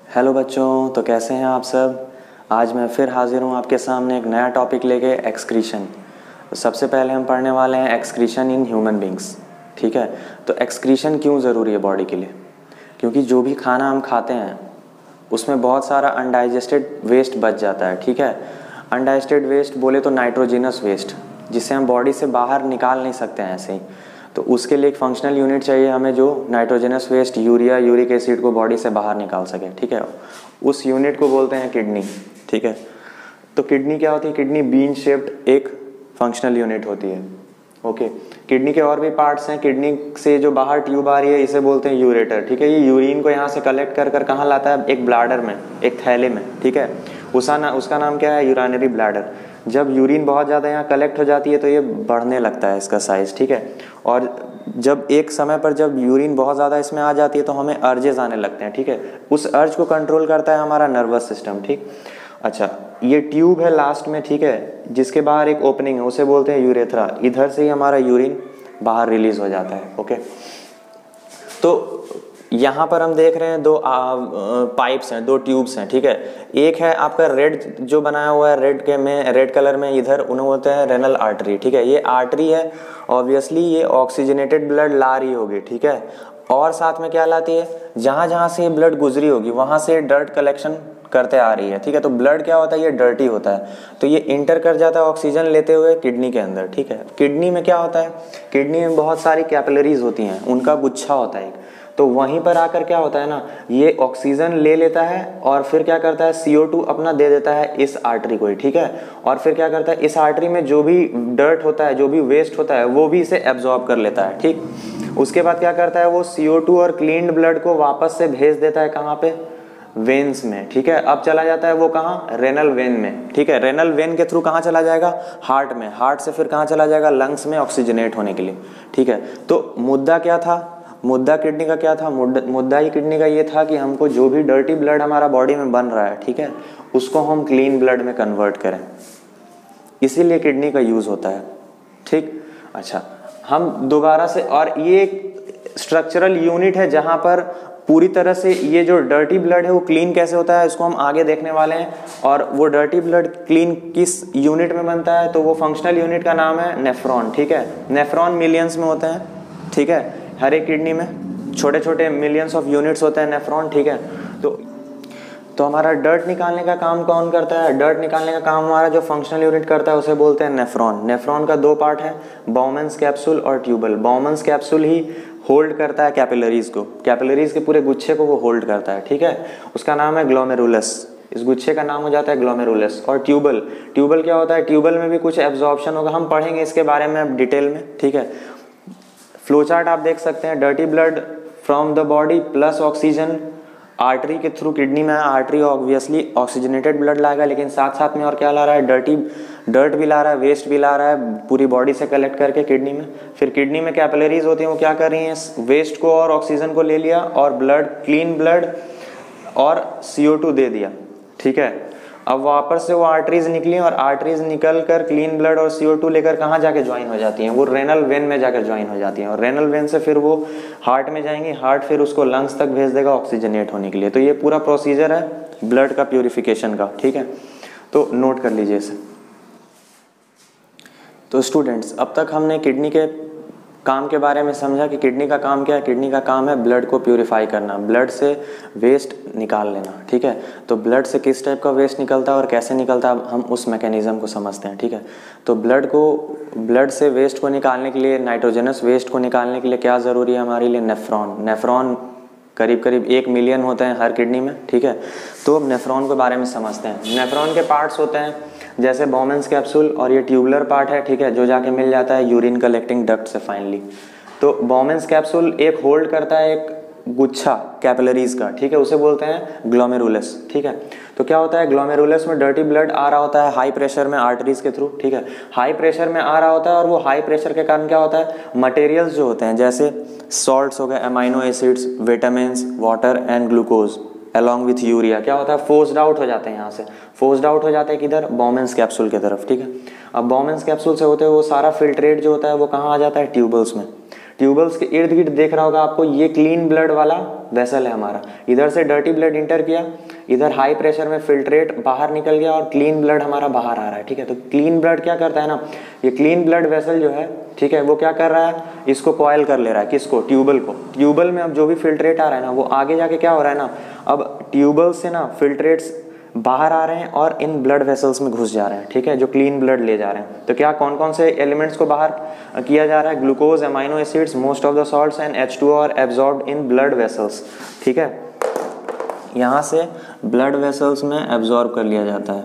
Hello बच्चों, तो कैसे हैं आप सब। आज मैं फिर हाजिर हूँ आपके सामने एक नया टॉपिक लेके, एक्सक्रीशन। तो सबसे पहले हम पढ़ने वाले हैं एक्सक्रीशन इन ह्यूमन बींग्स। ठीक है, तो एक्सक्रीशन क्यों ज़रूरी है बॉडी के लिए? क्योंकि जो भी खाना हम खाते हैं उसमें बहुत सारा अनडाइजेस्टेड वेस्ट बच जाता है। ठीक है, अनडाइजेस्टेड वेस्ट बोले तो नाइट्रोजिनस वेस्ट, जिसे हम बॉडी से बाहर निकाल नहीं सकते हैं ऐसे ही। तो उसके लिए एक फंक्शनल यूनिट चाहिए हमें जो nitrogenous waste, urea, uric acid को बॉडी से बाहर निकाल सके। ठीक है, उस यूनिट को बोलते हैं किडनी। ठीक है, तो किडनी क्या होती है? किडनी बीन शेप्ड एक फंक्शनल यूनिट होती है। ओके, किडनी के और भी पार्ट्स हैं। किडनी से जो बाहर ट्यूब आ रही है इसे बोलते हैं यूरेटर। ठीक है, ये यूरिन को यहाँ से कलेक्ट कर कर कहाँ लाता है? एक ब्लैडर में, एक थैले में। ठीक है, उसका नाम क्या है? Urinary bladder. जब यूरिन बहुत ज़्यादा यहाँ कलेक्ट हो जाती है तो ये बढ़ने लगता है इसका साइज़। ठीक है, और जब एक समय पर जब यूरिन बहुत ज़्यादा इसमें आ जाती है तो हमें अर्जेस आने लगते हैं। ठीक है, उस अर्ज को कंट्रोल करता है हमारा नर्वस सिस्टम। ठीक, अच्छा, ये ट्यूब है लास्ट में। ठीक है, जिसके बाहर एक ओपनिंग है उसे बोलते हैं यूरेथ्रा। इधर से ही हमारा यूरिन बाहर रिलीज हो जाता है। ओके, तो यहाँ पर हम देख रहे हैं दो पाइप्स हैं, दो ट्यूब्स हैं। ठीक है, एक है आपका रेड जो बनाया हुआ है, रेड कलर में, इधर उन्हें बोलते हैं रेनल आर्टरी। ठीक है, ये आर्टरी है, ऑब्वियसली ये ऑक्सीजनेटेड ब्लड ला रही होगी। ठीक है, और साथ में क्या लाती है? जहाँ जहाँ से ब्लड गुजरी होगी वहाँ से डर्ट कलेक्शन करते आ रही है। ठीक है, तो ब्लड क्या होता है? ये डर्टी होता है, तो ये इंटर कर जाता है ऑक्सीजन लेते हुए किडनी के अंदर। ठीक है, किडनी में क्या होता है? किडनी में बहुत सारी कैपिलरीज होती हैं, उनका गुच्छा होता है। तो वहीं पर आकर क्या होता है ना, ये ऑक्सीजन ले लेता है और फिर क्या करता है? CO2 अपना दे देता है इस आर्टरी को ही। ठीक है, और फिर क्या करता है? इस आर्टरी में जो भी डर्ट होता है, जो भी वेस्ट होता है, वो भी इसे एब्जॉर्ब कर लेता है। ठीक, उसके बाद क्या करता है? वो CO2 और क्लीन्ड ब्लड को वापस से भेज देता है कहाँ पे? वेन्स में। ठीक है, अब चला जाता है वो कहाँ? रेनल वेन में। ठीक है, रेनल वेन के थ्रू कहाँ चला जाएगा? हार्ट में। हार्ट से फिर कहाँ चला जाएगा? लंग्स में ऑक्सीजनेट होने के लिए। ठीक है, तो मुद्दा क्या था? मुद्दा किडनी का क्या था? मुद्दा ही किडनी का ये था कि हमको जो भी डर्टी ब्लड हमारा बॉडी में बन रहा है, ठीक है, उसको हम क्लीन ब्लड में कन्वर्ट करें, इसीलिए किडनी का यूज होता है। ठीक, अच्छा, हम दोबारा से, और ये एक स्ट्रक्चरल यूनिट है जहां पर पूरी तरह से ये जो डर्टी ब्लड है वो क्लीन कैसे होता है इसको हम आगे देखने वाले हैं। और वो डर्टी ब्लड क्लीन किस यूनिट में बनता है? तो वो फंक्शनल यूनिट का नाम है नेफ्रॉन। ठीक है, नेफ्रॉन मिलियंस में होते हैं। ठीक है, हर एक किडनी में छोटे छोटे मिलियंस ऑफ यूनिट्स होते हैं नेफ्रॉन। ठीक है, तो हमारा डर्ट निकालने का काम कौन करता है? डर्ट निकालने का काम हमारा जो फंक्शनल यूनिट करता है उसे बोलते हैं नेफ्रॉन। नेफ्रॉन का दो पार्ट है, बाउमन्स कैप्सूल और ट्यूबल। बाउमन्स कैप्सूल ही होल्ड करता है कैपिलरीज को, कैपिलरीज के पूरे गुच्छे को वो होल्ड करता है। ठीक है, उसका नाम है ग्लोमेरुलस, इस गुच्छे का नाम हो जाता है ग्लोमेरुलस। और ट्यूबल, ट्यूबल क्या होता है? ट्यूबल में भी कुछ एब्जॉर्प्शन होगा, हम पढ़ेंगे इसके बारे में डिटेल में। ठीक है, फ्लो चार्ट आप देख सकते हैं, dirty blood from the body plus oxygen artery के थ्रू किडनी में। आर्टरी ऑब्वियसली ऑक्सीजनेटेड ब्लड लाएगा, लेकिन साथ साथ में और क्या ला रहा है? डर्ट भी ला रहा है, वेस्ट भी ला रहा है, पूरी बॉडी से कलेक्ट करके किडनी में। फिर किडनी में कैपिलरीज होती हैं, वो क्या कर रही हैं? वेस्ट को और ऑक्सीजन को ले लिया और ब्लड, क्लीन ब्लड और CO2 दे दिया। ठीक है, अब वापस से वो आर्टरीज निकली और आर्टरीज निकल कर क्लीन ब्लड और CO2 लेकर कहाँ जाके ज्वाइन हो जाती हैं? वो रेनल वेन में जाकर ज्वाइन हो जाती हैं, और रेनल वेन से फिर वो हार्ट में जाएंगी, हार्ट फिर उसको लंग्स तक भेज देगा ऑक्सीजनेट होने के लिए। तो ये पूरा प्रोसीजर है ब्लड का प्यूरिफिकेशन का। ठीक है, तो नोट कर लीजिए इसे। तो स्टूडेंट्स, अब तक हमने किडनी के काम के बारे में समझा कि किडनी का काम क्या है। किडनी का काम है ब्लड को प्यूरिफाई करना, ब्लड से वेस्ट निकाल लेना। ठीक है, तो ब्लड से किस टाइप का वेस्ट निकलता है और कैसे निकलता है हम उस मैकेनिज्म को समझते हैं। ठीक है, तो ब्लड से वेस्ट को निकालने के लिए, नाइट्रोजनस वेस्ट को निकालने के लिए क्या ज़रूरी है हमारे लिए? नेफ्रॉन। नेफ्रॉन करीब करीब 1 मिलियन होते हैं हर किडनी में। ठीक है, तो अब नेफ्रॉन के बारे में समझते हैं। नेफ्रॉन के पार्ट्स होते हैं जैसे बाउमन्स कैप्सूल, और ये ट्यूबुलर पार्ट है। ठीक है, जो जाके मिल जाता है यूरिन कलेक्टिंग डक्ट से फाइनली। तो बाउमन्स कैप्सूल एक होल्ड करता है एक गुच्छा कैपिलरीज का। ठीक है, उसे बोलते हैं ग्लोमेरुलस। ठीक है, तो क्या होता है? ग्लोमेरुलस में डर्टी ब्लड आ रहा होता है हाई प्रेशर में आर्टरीज के थ्रू। ठीक है, हाई प्रेशर में आ रहा होता है, और वो हाई प्रेशर के कारण क्या होता है? मटेरियल्स जो होते हैं जैसे सॉल्ट्स हो गए, amino acids, vitamins, water and glucose, along with urea क्या होता है, फोर्स्ड आउट हो जाते हैं यहाँ से, फोर्स्ड आउट हो जाते हैं किधर, बॉमेंस कैप्सूल की तरफ, ठीक है। अब बॉमेंस कैप्सूल से होते हुए वो सारा फिल्ट्रेट जो होता है वो कहाँ आ जाता है, ट्यूबल्स में। ट्यूबल्स के इर्द गिर्द देख रहा होगा आपको, ये क्लीन ब्लड वाला वेसल है हमारा, इधर से डर्टी ब्लड इंटर किया, इधर हाई प्रेशर में फिल्ट्रेट बाहर निकल गया और क्लीन ब्लड हमारा बाहर आ रहा है, ठीक है। तो क्लीन ब्लड क्या करता है ना, ये क्लीन ब्लड वेसल जो है, ठीक है, वो क्या कर रहा है, इसको कॉइल कर ले रहा है, किसको, ट्यूबल को। ट्यूबल में अब जो भी फिल्ट्रेट आ रहा है ना, वो आगे जाके क्या हो रहा है ना, अब ट्यूबल से ना फिल्ट्रेट्स बाहर आ रहे हैं और इन ब्लड वेसल्स में घुस जा रहे हैं, ठीक है, जो क्लीन ब्लड ले जा रहे हैं। तो क्या कौन कौन से एलिमेंट्स को बाहर किया जा रहा है, glucose, amino acids, most of the salts and H2O are absorbed in blood vessels, ठीक है। यहाँ से ब्लड वेसल्स में एब्जॉर्ब कर लिया जाता है,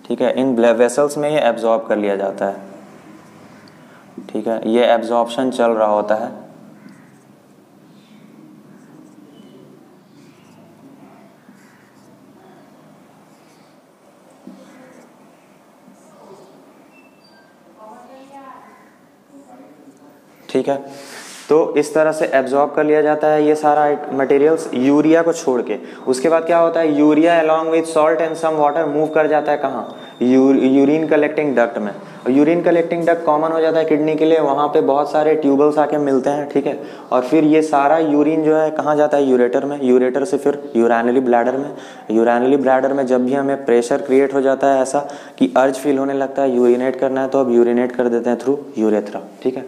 ठीक है, इन ब्लड वेसल्स में ये एब्जॉर्ब कर लिया जाता है, ठीक है, ये एब्जॉर्प्शन चल रहा होता है। ठीक है, तो इस तरह से एब्जॉर्ब कर लिया जाता है ये सारा मटेरियल्स यूरिया को छोड़ के। उसके बाद क्या होता है, urea along with salt and some water move कर जाता है कहाँ, यूरिन कलेक्टिंग डक्ट में। यूरिन कलेक्टिंग डक्ट कॉमन हो जाता है किडनी के लिए, वहाँ पे बहुत सारे ट्यूबल्स आके मिलते हैं, ठीक है। और फिर ये सारा यूरिन जो है कहाँ जाता है, यूरेटर में, यूरेटर से फिर यूरैनरी ब्लैडर में। यूरैनरी ब्लैडर में जब भी हमें प्रेशर क्रिएट हो जाता है ऐसा कि अर्ज फील होने लगता है यूरिनेट करना है, तो अब यूरिनेट कर देते हैं थ्रू यूरेथ्रा, ठीक है।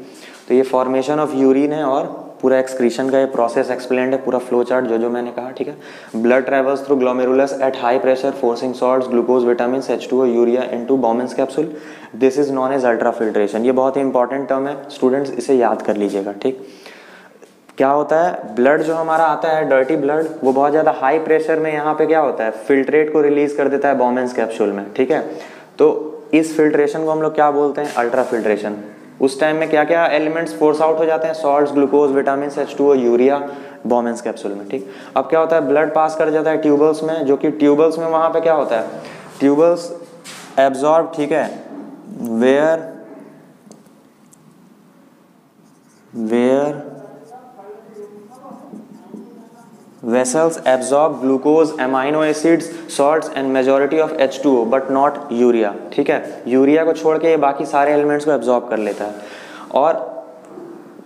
तो ये फॉर्मेशन ऑफ यूरिन है और पूरा एक्सक्रीशन का ये प्रोसेस एक्सप्लेन्ड है, पूरा फ्लो चार्ट जो मैंने कहा, ठीक है। Blood travels through glomerulus at high pressure forcing salts, glucose, vitamin, H2O, urea into Bowman's capsule. This is known as ultra filtration. ये बहुत ही इंपॉर्टेंट टर्म है स्टूडेंट्स, इसे याद कर लीजिएगा, ठीक। क्या होता है, ब्लड जो हमारा आता है डर्टी ब्लड, वो बहुत ज़्यादा हाई प्रेशर में यहाँ पे क्या होता है, फिल्ट्रेट को रिलीज कर देता है बॉमेंस कैप्सूल में, ठीक है। तो इस फिल्ट्रेशन को हम लोग क्या बोलते हैं, अल्ट्रा फिल्ट्रेशन। उस टाइम में क्या क्या एलिमेंट्स फोर्स आउट हो जाते हैं, salts, glucose, vitamin, H2O, urea Bowman's capsule में, ठीक। अब क्या होता है, ब्लड पास कर जाता है ट्यूबल्स में, जो कि ट्यूबल्स में वहाँ पे क्या होता है, ट्यूबल्स एब्जॉर्ब, ठीक है, where vessels absorb glucose, amino acids, salts and majority of H2O but not urea, ठीक है। यूरिया को छोड़ के ये बाकी सारे एलिमेंट्स को एब्जॉर्ब कर लेता है। और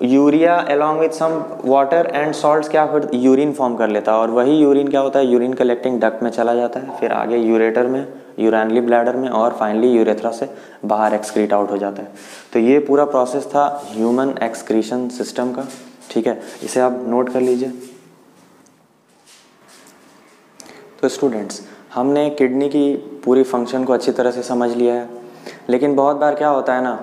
urea along with some water and salts क्या फिर यूरिन फॉर्म कर लेता है, और वही यूरिन क्या होता है, यूरिन कलेक्टिंग डक्ट में चला जाता है, फिर आगे यूरेटर में, यूरैनरी ब्लैडर में, और फाइनली यूरेथ्रा से बाहर एक्सक्रीट आउट हो जाता है। तो ये पूरा प्रोसेस था ह्यूमन एक्सक्रीशन सिस्टम का, ठीक है, इसे आप नोट कर लीजिए। तो स्टूडेंट्स, हमने किडनी की पूरी फंक्शन को अच्छी तरह से समझ लिया है, लेकिन बहुत बार क्या होता है ना,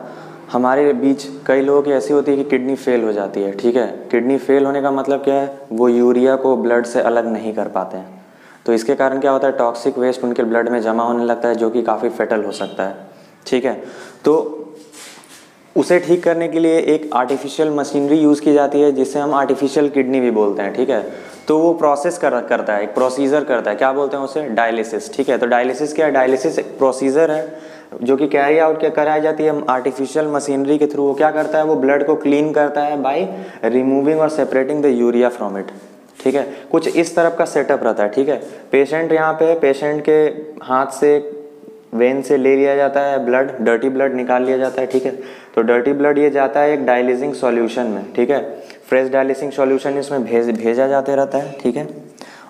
हमारे बीच कई लोगों की ऐसी होती है कि किडनी फेल हो जाती है, ठीक है। किडनी फेल होने का मतलब क्या है, वो यूरिया को ब्लड से अलग नहीं कर पाते हैं। तो इसके कारण क्या होता है, टॉक्सिक वेस्ट उनके ब्लड में जमा होने लगता है, जो कि काफ़ी फेटल हो सकता है, ठीक है। तो उसे ठीक करने के लिए एक आर्टिफिशियल मशीनरी यूज़ की जाती है, जिसे हम आर्टिफिशियल किडनी भी बोलते हैं, ठीक है। तो वो प्रोसेस करता है, एक प्रोसीजर करता है, क्या बोलते हैं उसे, डायलिसिस, ठीक है। तो डायलिसिस क्या है, डायलिसिस एक प्रोसीजर है जो कि कैरी आउट कराई जाती है आर्टिफिशियल मशीनरी के थ्रू। वो क्या करता है, वो ब्लड को क्लीन करता है बाय रिमूविंग और separating the urea from it, ठीक है। कुछ इस तरफ का सेटअप रहता है, ठीक है। पेशेंट यहाँ पे, पेशेंट के हाथ से, वेन से ले लिया जाता है ब्लड, डर्टी ब्लड निकाल लिया जाता है, ठीक है। तो डर्टी ब्लड ये जाता है एक डायलिसिंग सॉल्यूशन में, ठीक है। फ्रेश डायलिसिंग सॉल्यूशन इसमें भेजा जाते रहता है, ठीक है।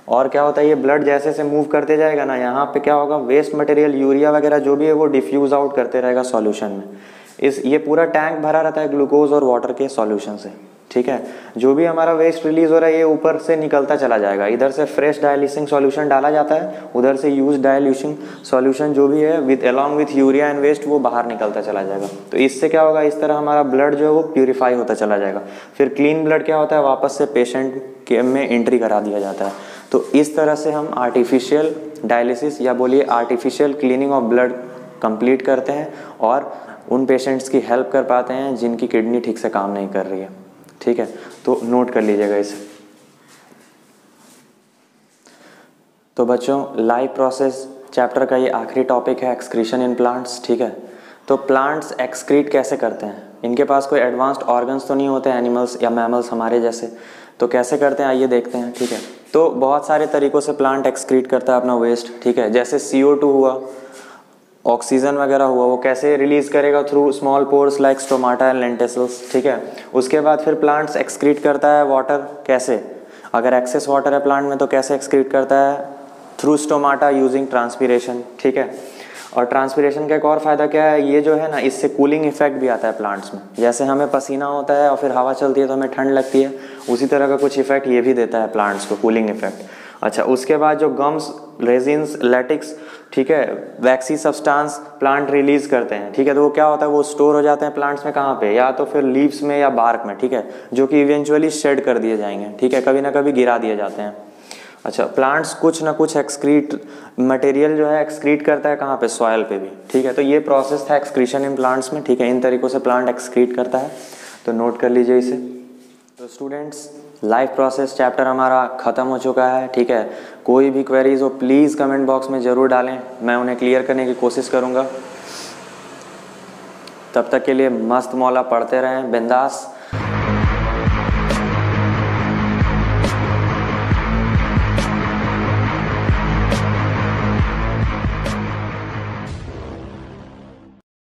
और क्या होता है, ये ब्लड जैसे से मूव करते जाएगा ना, यहाँ पे क्या होगा, वेस्ट मटेरियल यूरिया वगैरह जो भी है वो डिफ्यूज आउट करते रहेगा सॉल्यूशन में। ये पूरा टैंक भरा रहता है ग्लूकोज और वाटर के सॉल्यूशन से, ठीक है। जो भी हमारा वेस्ट रिलीज हो रहा है ये ऊपर से निकलता चला जाएगा, इधर से फ्रेश डायलिसिंग सॉल्यूशन डाला जाता है, उधर से यूज डायल्यूशन सॉल्यूशन जो भी है with along with urea and waste वो बाहर निकलता चला जाएगा। तो इससे क्या होगा, इस तरह हमारा ब्लड जो है वो प्यूरिफाई होता चला जाएगा। फिर क्लीन ब्लड क्या होता है, वापस से पेशेंट के में एंट्री करा दिया जाता है। तो इस तरह से हम आर्टिफिशियल डायलिसिस या बोलिए artificial cleaning of blood complete करते हैं और उन पेशेंट्स की हेल्प कर पाते हैं जिनकी किडनी ठीक से काम नहीं कर रही है, ठीक है। तो नोट कर लीजिएगा इसे। तो बच्चों, लाइफ प्रोसेस चैप्टर का ये आखिरी टॉपिक है, एक्सक्रीशन इन प्लांट्स, ठीक है। तो प्लांट्स एक्सक्रीट कैसे करते हैं, इनके पास कोई एडवांस्ड ऑर्गन्स तो नहीं होते एनिमल्स या मैमल्स हमारे जैसे, तो कैसे करते हैं आइए देखते हैं, ठीक है। तो बहुत सारे तरीक़ों से प्लांट एक्सक्रीट करता है अपना वेस्ट, ठीक है। जैसे CO2 हुआ, ऑक्सीजन वगैरह हुआ, वो कैसे रिलीज़ करेगा? Through small pores like stomata and lenticels, ठीक है। उसके बाद फिर प्लांट्स एक्सक्रीट करता है वाटर, कैसे? अगर एक्सेस वाटर है प्लांट में तो कैसे एक्सक्रीट करता है? थ्रू स्टोमाटा यूजिंग ट्रांसपीरेशन, ठीक है। और ट्रांसपीरेशन का एक और फ़ायदा क्या है, ये जो है ना, इससे कूलिंग इफेक्ट भी आता है प्लांट्स में। जैसे हमें पसीना होता है और फिर हवा चलती है तो हमें ठंड लगती है, उसी तरह का कुछ इफेक्ट ये भी देता है प्लांट्स को, कूलिंग इफेक्ट। अच्छा, उसके बाद जो गम्स, रेजिन्स, लैटिक्स, ठीक है, वैक्सी सब्सटेंस प्लांट रिलीज करते हैं, ठीक है। तो वो क्या होता है, वो स्टोर हो जाते हैं प्लांट्स में, कहाँ पे? या तो फिर लीव्स में या बार्क में, ठीक है, जो कि इवेंचुअली शेड कर दिए जाएंगे, ठीक है, कभी ना कभी गिरा दिए जाते हैं। अच्छा, प्लांट्स कुछ ना कुछ एक्सक्रीट मटेरियल जो है एक्सक्रीट करता है, कहाँ पे? सॉयल पे भी, ठीक है। तो ये प्रोसेस था एक्सक्रीशन इन प्लांट्स में, ठीक है। इन तरीक़ों से प्लांट एक्सक्रीट करता है, तो नोट कर लीजिए इसे। तो स्टूडेंट्स, लाइफ प्रोसेस चैप्टर हमारा ख़त्म हो चुका है, ठीक है। कोई भी क्वेरीज हो प्लीज़ कमेंट बॉक्स में ज़रूर डालें, मैं उन्हें क्लियर करने की कोशिश करूँगा। तब तक के लिए मस्त मौला पढ़ते रहें बिंदास,